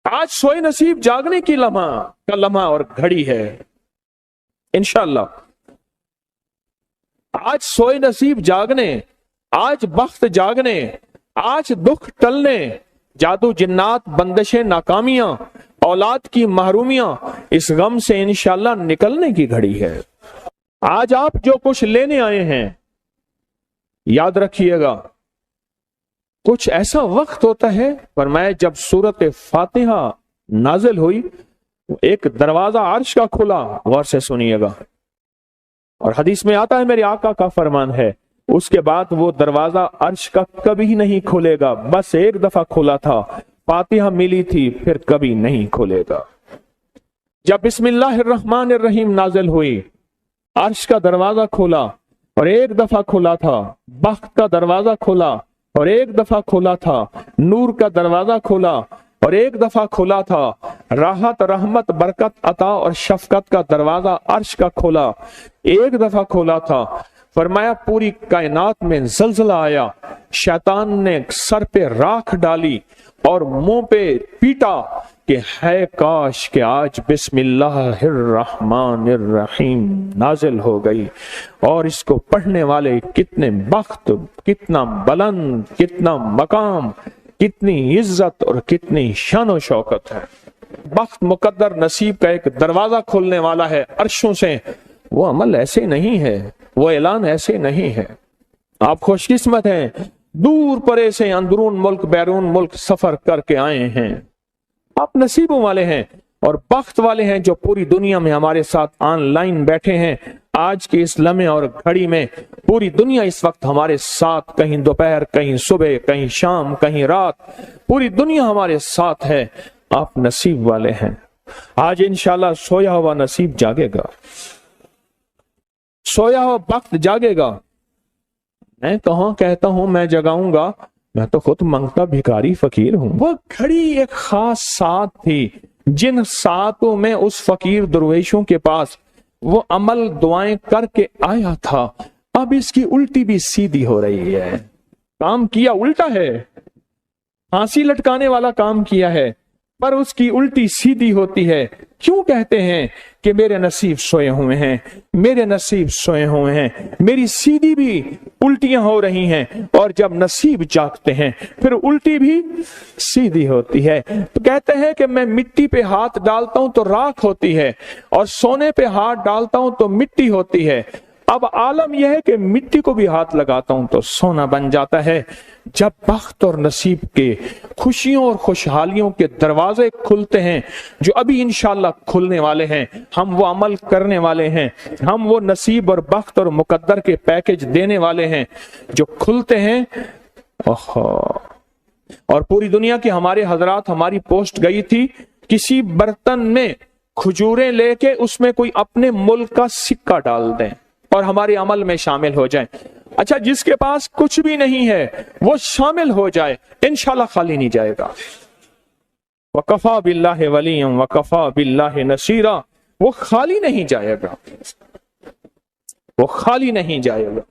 آج سوئے نصیب جاگنے کی لمحہ اور گھڑی ہے انشاءاللہ. آج سوئے نصیب جاگنے، آج بخت جاگنے، آج دکھ ٹلنے، جادو جنات بندشیں ناکامیاں، اولاد کی محرومیاں، اس غم سے انشاءاللہ نکلنے کی گھڑی ہے. آج آپ جو کچھ لینے آئے ہیں یاد رکھیے گا کچھ ایسا وقت ہوتا ہے، فرمایا جب سورت فاتحہ نازل ہوئی ایک دروازہ عرش کا کھلا، غور سے سنیے گا، اور حدیث میں آتا ہے میرے آقا کا فرمان ہے اس کے بعد وہ دروازہ عرش کا کبھی نہیں کھلے گا، بس ایک دفعہ کھلا تھا، فاتحہ ملی تھی، پھر کبھی نہیں کھلے گا. جب بسم اللہ الرحمن الرحیم نازل ہوئی عرش کا دروازہ کھلا اور ایک دفعہ کھلا تھا، بخت کا دروازہ کھلا اور ایک دفعہ کھلا تھا، نور کا دروازہ کھلا اور ایک دفعہ کھلا تھا، راحت رحمت برکت عطا اور شفقت کا دروازہ عرش کا کھلا ایک دفعہ کھلا تھا. فرمایا پوری کائنات میں زلزلہ آیا، شیطان نے سر پہ راکھ ڈالی اور منہ پہ پیٹا کہ ہے کاش کہ آج بسم اللہ الرحمن الرحیم نازل ہو گئی، اور اس کو پڑھنے والے کتنے بخت، کتنا بلند، کتنا مقام، کتنی عزت اور کتنی شان و شوکت ہے. بخت مقدر نصیب کا ایک دروازہ کھولنے والا ہے عرشوں سے. وہ عمل ایسے نہیں ہے، وہ اعلان ایسے نہیں ہے. آپ خوش قسمت ہیں، دور پرے سے اندرون ملک بیرون ملک سفر کر کے آئے ہیں. آپ نصیبوں والے ہیں اور بخت والے ہیں جو پوری دنیا میں ہمارے ساتھ آن لائن بیٹھے ہیں. آج کے اس لمحے اور گھڑی میں پوری دنیا اس وقت ہمارے ساتھ، کہیں دوپہر، کہیں صبح، کہیں شام، کہیں رات، پوری دنیا ہمارے ساتھ ہے. آپ نصیب والے ہیں. آج انشاءاللہ سویا ہوا نصیب جاگے گا، سویا ہوا وقت جاگے گا. میں کہاں کہتا ہوں میں جگاؤں گا، میں تو خود منگتا بھکاری فقیر ہوں. وہ گھڑی ایک خاص ساتھ تھی جن ساتوں میں اس فقیر درویشوں کے پاس وہ عمل دعائیں کر کے آیا تھا. اب اس کی الٹی بھی سیدھی ہو رہی ہے. کام کیا الٹا ہے، پھانسی لٹکانے والا کام کیا ہے، پر اس کی الٹی سیدھی ہوتی ہے. کیوں کہتے ہیں کہ میرے نصیب سوئے ہوئے ہیں، میرے نصیب سوئے ہوئے ہیں، میری سیدھی بھی الٹیاں ہو رہی ہیں، اور جب نصیب جاگتے ہیں پھر الٹی بھی سیدھی ہوتی ہے. تو کہتے ہیں کہ میں مٹی پہ ہاتھ ڈالتا ہوں تو راکھ ہوتی ہے، اور سونے پہ ہاتھ ڈالتا ہوں تو مٹی ہوتی ہے. اب عالم یہ ہے کہ مٹی کو بھی ہاتھ لگاتا ہوں تو سونا بن جاتا ہے. جب بخت اور نصیب کے خوشیوں اور خوشحالیوں کے دروازے کھلتے ہیں جو ابھی انشاءاللہ کھلنے والے ہیں، ہم وہ عمل کرنے والے ہیں، ہم وہ نصیب اور بخت اور مقدر کے پیکج دینے والے ہیں جو کھلتے ہیں. اور پوری دنیا کے ہمارے حضرات، ہماری پوسٹ گئی تھی کسی برتن میں کھجوریں لے کے اس میں کوئی اپنے ملک کا سکہ ڈال دیں اور ہمارے عمل میں شامل ہو جائیں. اچھا جس کے پاس کچھ بھی نہیں ہے وہ شامل ہو جائے، انشاءاللہ خالی نہیں جائے گا. وَكَفَى بِاللَّهِ وَلِيًّا وَكَفَى بِاللَّهِ نَصِيرًا. وہ خالی نہیں جائے گا، وہ خالی نہیں جائے گا.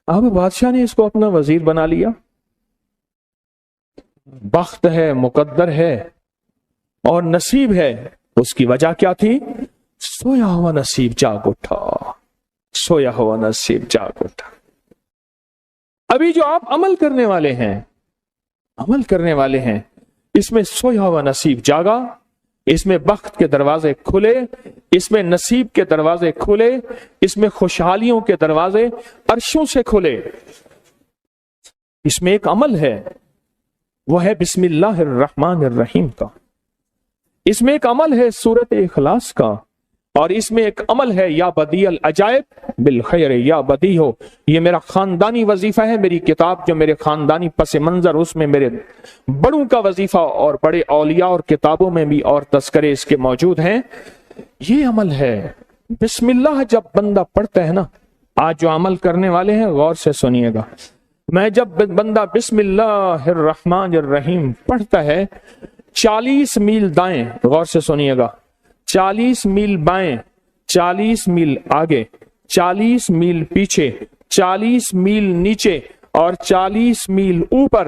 اب بادشاہ نے اس کو اپنا وزیر بنا لیا، بخت ہے، مقدر ہے اور نصیب ہے. اس کی وجہ کیا تھی؟ سویا ہوا نصیب جاگ اٹھا، سویا ہوا نصیب جاگ اٹھا. ابھی جو آپ عمل کرنے والے ہیں، عمل کرنے والے ہیں، اس میں سویا ہوا نصیب جاگا، اس میں بخت کے دروازے کھلے، اس میں نصیب کے دروازے کھلے، اس میں خوشحالیوں کے دروازے عرشوں سے کھلے. اس میں ایک عمل ہے، وہ ہے بسم اللہ الرحمن الرحیم کا. اس میں ایک عمل ہے سورت اخلاص کا، اور اس میں ایک عمل ہے یا بدیع العجائب بالخیر یا بدیع ہو. یہ میرا خاندانی وظیفہ ہے، میری کتاب جو میرے خاندانی پس منظر، اس میں میرے بڑوں کا وظیفہ اور بڑے اولیاء اور کتابوں میں بھی اور تذکرے اس کے موجود ہیں. یہ عمل ہے بسم اللہ. جب بندہ پڑھتا ہے نا، آج جو عمل کرنے والے ہیں غور سے سنیے گا، میں جب بندہ بسم اللہ الرحمن الرحیم پڑھتا ہے، 40 میل دائیں، غور سے سنیے گا، 40 میل بائیں، 40 میل آگے، 40 میل پیچھے، 40 میل نیچے اور 40 میل اوپر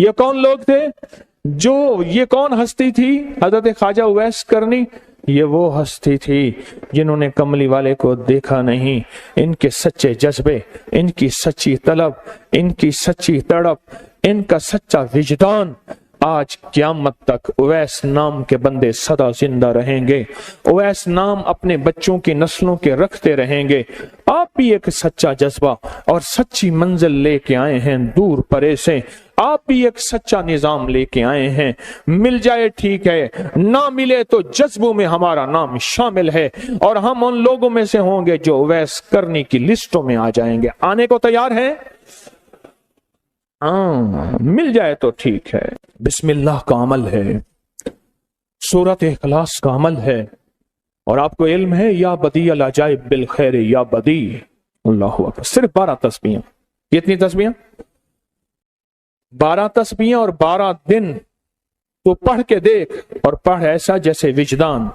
یہ کون لوگ تھے؟ یہ کون ہستی تھی؟ حضرت خواجہ اویس کرنی، یہ وہ ہستی تھی جنہوں نے کملی والے کو دیکھا نہیں۔ ان کے سچے جذبے، ان کی سچی طلب، ان کی سچی تڑپ، ان کا سچا وجدان آج قیامت تک اویس نام کے بندے سدا زندہ رہیں گے۔ اویس نام اپنے بچوں کی نسلوں کے رکھتے رہیں گے۔ آپ بھی ایک سچا جذبہ اور سچی منزل لے کے آئے ہیں دور پرے سے، آپ بھی ایک سچا نظام لے کے آئے ہیں۔ مل جائے ٹھیک ہے، نہ ملے تو جذبوں میں ہمارا نام شامل ہے، اور ہم ان لوگوں میں سے ہوں گے جو اویس کرنی کی لسٹوں میں آ جائیں گے۔ آنے کو تیار ہیں؟ مل جائے تو ٹھیک ہے۔ بسم اللہ کا عمل ہے، سورۃ اخلاص کا عمل ہے، اور آپ کو علم ہے یا بدیع العجائب بالخیر یا بدیع۔ اللہ اکبر۔ صرف 12 تسبیحاں۔ کتنی تسبیحاں؟ 12 تسبیحاں اور 12 دن تو پڑھ کے دیکھ، اور پڑھ ایسا جیسے وجدان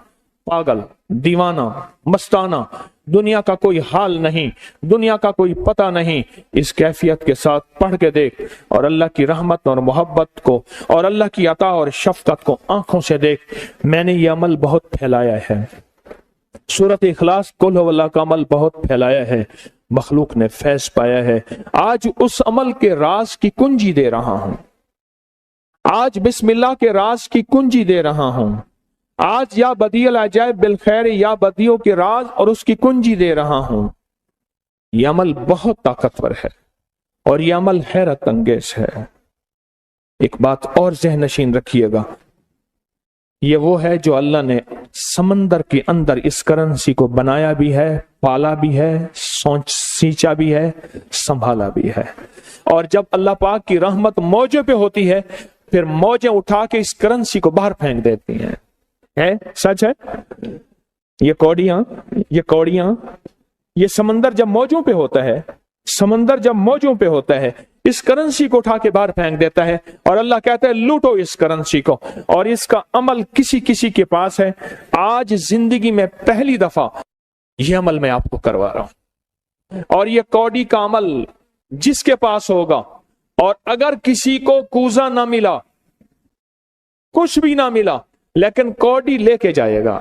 پاگل، دیوانہ، مستانہ، دنیا کا کوئی حال نہیں، دنیا کا کوئی پتہ نہیں، اس کیفیت کے ساتھ پڑھ کے دیکھ، اور اللہ کی رحمت اور محبت کو اور اللہ کی عطا اور شفقت کو آنکھوں سے دیکھ۔ میں نے یہ عمل بہت پھیلایا ہے، سورۃ اخلاص قل هو اللہ کا عمل بہت پھیلایا ہے، مخلوق نے فیض پایا ہے۔ آج اس عمل کے راز کی کنجی دے رہا ہوں، آج بسم اللہ کے راز کی کنجی دے رہا ہوں، آج یا بدیع العجائب بالخیر یا بدیعوں کے راز اور اس کی کنجی دے رہا ہوں۔ یہ عمل بہت طاقتور ہے اور یہ عمل حیرت انگیز ہے۔ ایک بات اور ذہن نشین رکھیے گا، یہ وہ ہے جو اللہ نے سمندر کے اندر اس کرنسی کو بنایا بھی ہے، پالا بھی ہے، سینچا بھی ہے، سنبھالا بھی ہے، اور جب اللہ پاک کی رحمت موجوں پہ ہوتی ہے پھر موجیں اٹھا کے اس کرنسی کو باہر پھینک دیتی ہیں۔ ہے سچ ہے؟ یہ کوڑیاں یہ سمندر جب موجوں پہ ہوتا ہے، سمندر جب موجوں پہ ہوتا ہے اس کرنسی کو اٹھا کے باہر پھینک دیتا ہے، اور اللہ کہتا ہے لوٹو اس کرنسی کو، اور اس کا عمل کسی کے پاس ہے۔ آج زندگی میں پہلی دفعہ یہ عمل میں آپ کو کروا رہا ہوں، اور یہ کوڑی کا عمل جس کے پاس ہوگا، اور اگر کسی کو کوزہ نہ ملا، کچھ بھی نہ ملا، لیکن کوڑی لے کے جائے گا،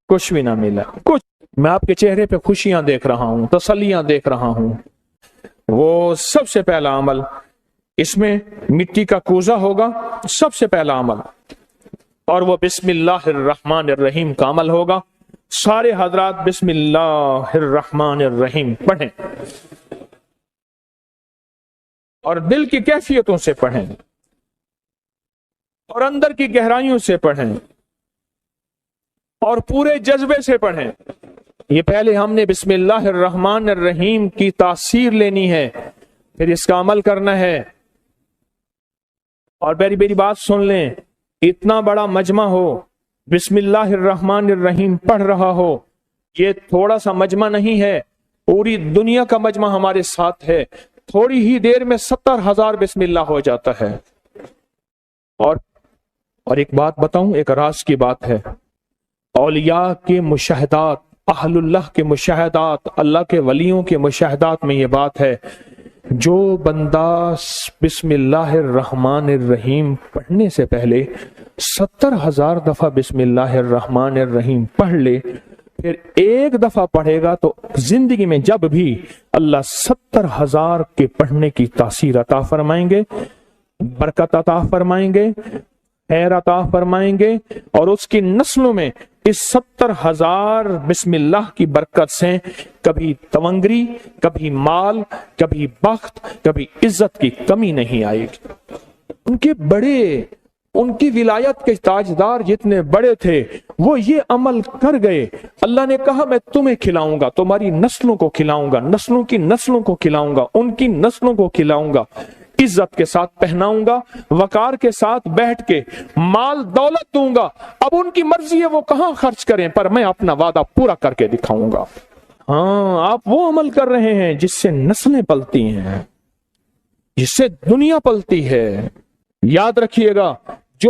کچھ بھی نہ ملا، کچھ میں آپ کے چہرے پہ خوشیاں دیکھ رہا ہوں، تسلیاں دیکھ رہا ہوں۔ وہ سب سے پہلا عمل، اس میں مٹی کا کوزہ ہوگا، سب سے پہلا عمل، اور وہ بسم اللہ الرحمن الرحیم کا عمل ہوگا۔ سارے حضرات بسم اللہ الرحمن الرحیم پڑھیں، اور دل کی کیفیتوں سے پڑھیں، اور اندر کی گہرائیوں سے پڑھیں، اور پورے جذبے سے پڑھیں۔ یہ پہلے ہم نے بسم اللہ الرحمن الرحیم کی تاثیر لینی ہے، پھر اس کا عمل کرنا ہے۔ اور میری بات سن لیں، اتنا بڑا مجمع ہو، بسم اللہ الرحمن الرحیم پڑھ رہا ہو، یہ تھوڑا سا مجمع نہیں ہے، پوری دنیا کا مجمع ہمارے ساتھ ہے، تھوڑی ہی دیر میں 70,000 بسم اللہ ہو جاتا ہے۔ اور ایک بات بتاؤں، ایک راز کی بات ہے، اولیاء کے مشاہدات، اہل اللہ کے مشاہدات، اللہ کے ولیوں کے مشاہدات میں یہ بات ہے، جو بندہ بسم اللہ الرحمن الرحیم پڑھنے سے پہلے 70,000 دفعہ بسم اللہ الرحمن الرحیم پڑھ لے، پھر ایک دفعہ پڑھے گا تو زندگی میں جب بھی اللہ 70,000 کے پڑھنے کی تاثیر عطا فرمائیں گے، برکت عطا فرمائیں گے، خیر عطا فرمائیں گے، اور اس کی نسلوں میں اس 70,000 بسم اللہ کی برکت سے کبھی تونگری، کبھی مال، کبھی بخت، کبھی عزت کی کمی نہیں آئے گی۔ ان کی ولایت کے تاجدار جتنے بڑے تھے وہ یہ عمل کر گئے، اللہ نے کہا میں تمہیں کھلاؤں گا، تمہاری نسلوں کو کھلاؤں گا، نسلوں کی نسلوں کو کھلاؤں گا، ان کی نسلوں کو کھلاؤں گا، عزت کے ساتھ پہناؤں گا، وقار کے ساتھ بیٹھ کے مال دولت دوں گا، اب ان کی مرضی ہے وہ کہاں خرچ کریں، پر میں اپنا وعدہ پورا کر کے دکھاؤں گا۔ ہاں، آپ وہ عمل کر رہے ہیں جس سے نسلیں پلتی ہیں، جس سے دنیا پلتی ہے۔ یاد رکھیے گا، جو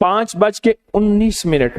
5:19।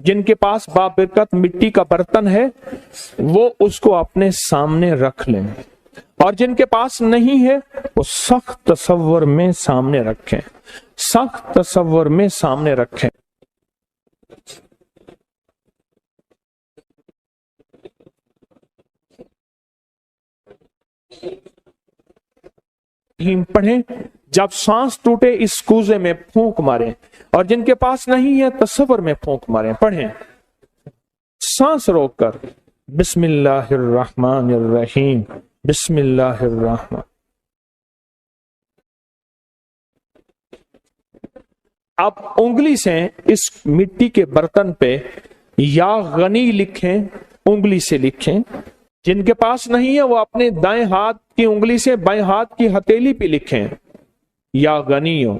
جن کے پاس بابرکت مٹی کا برتن ہے وہ اس کو اپنے سامنے رکھ لیں، اور جن کے پاس نہیں ہے وہ سخت تصور میں سامنے رکھیں، سخت تصور میں سامنے رکھیں۔ پڑھیں، جب سانس ٹوٹے اس کوزے میں پھونک ماریں، اور جن کے پاس نہیں ہے تصور میں پھونک ماریں۔ پڑھیں سانس روک کر، بسم اللہ الرحمن الرحیم، بسم اللہ الرحمن۔ اب انگلی سے اس مٹی کے برتن پہ یا غنی لکھیں، انگلی سے لکھیں۔ جن کے پاس نہیں ہے وہ اپنے دائیں ہاتھ کی انگلی سے بائیں ہاتھ کی ہتھیلی پہ لکھیں، یا غنی ہو۔